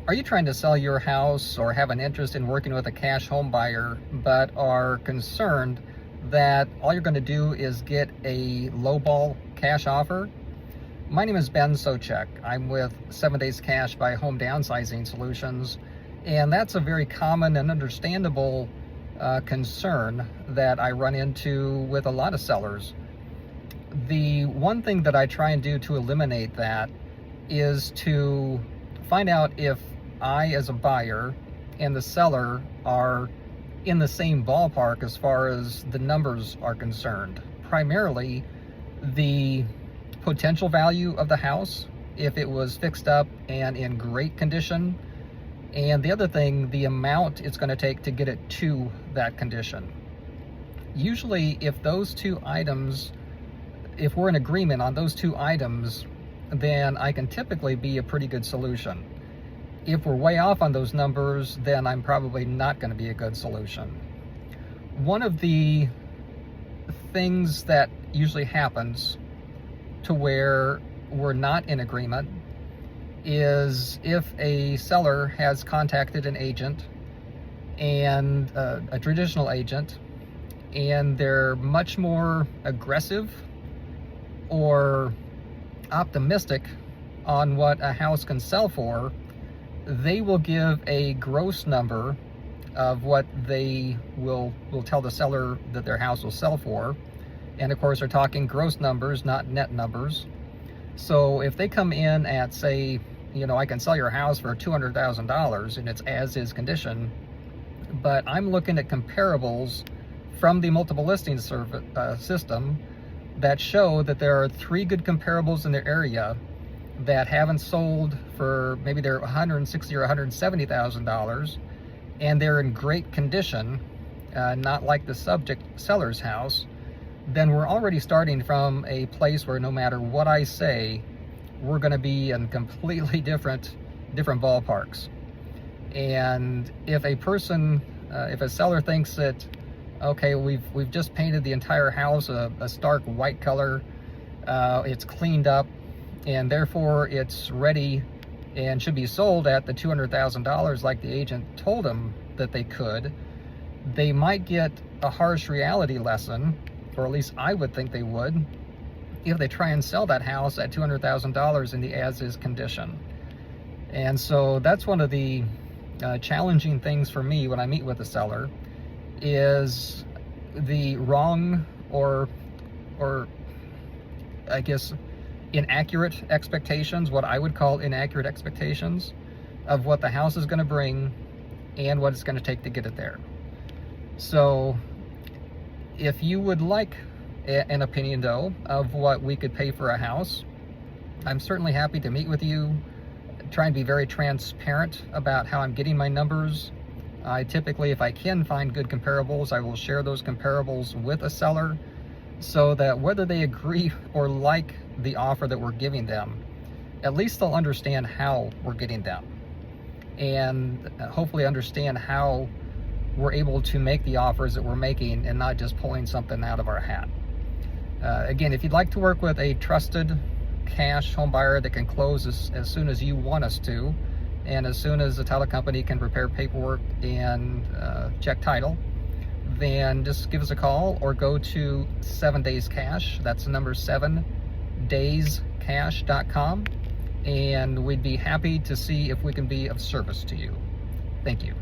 Are you trying to sell your house or have an interest in working with a cash home buyer, but are concerned that all you're going to do is get a lowball cash offer? My name is Ben Sochek. I'm with 7 Days Cash by Home Downsizing Solutions, and that's a very common and understandable concern that I run into with a lot of sellers. The one thing that I try and do to eliminate that is to find out if I, as a buyer, and the seller are in the same ballpark as far as the numbers are concerned. Primarily, the potential value of the house, if it was fixed up and in great condition, and the other thing, the amount it's going to take to get it to that condition. Usually, if those two items, if we're in agreement on those two items, then I can typically be a pretty good solution. If we're way off on those numbers, then I'm probably not going to be a good solution. One of the things that usually happens to where we're not in agreement is if a seller has contacted an agent, and a traditional agent, and they're much more aggressive or optimistic on what a house can sell for. They will give a gross number of what they will tell the seller that their house will sell for. And of course, they're talking gross numbers, not net numbers. So if they come in at, say, I can sell your house for $200,000 and it's as-is condition, but I'm looking at comparables from the multiple listing system that show that there are 3 good comparables in their area that haven't sold for maybe they're $160,000 or $170,000, and they're in great condition, not like the subject seller's house, then we're already starting from a place where no matter what I say, we're going to be in completely different ballparks. And if a person, if a seller thinks that, okay, we've just painted the entire house a stark white color, it's cleaned up, and therefore it's ready and should be sold at the $200,000 like the agent told them that they could, they might get a harsh reality lesson, or at least I would think they would, if they try and sell that house at $200,000 in the as-is condition. And so that's one of the challenging things for me when I meet with a seller, is the wrong or I guess inaccurate expectations, what I would call inaccurate expectations of what the house is going to bring and what it's going to take to get it there. So if you would like an opinion, though, of what we could pay for a house, I'm certainly happy to meet with you, try and be very transparent about how I'm getting my numbers. I typically, if I can find good comparables, I will share those comparables with a seller so that whether they agree or like the offer that we're giving them, at least they'll understand how we're getting them, and hopefully understand how we're able to make the offers that we're making and not just pulling something out of our hat. Again, if you'd like to work with a trusted cash home buyer that can close as soon as you want us to, and as soon as the title company can prepare paperwork and check title, then just give us a call or go to 7 Days Cash. That's the number 7dayscash.com, and we'd be happy to see if we can be of service to you. Thank you.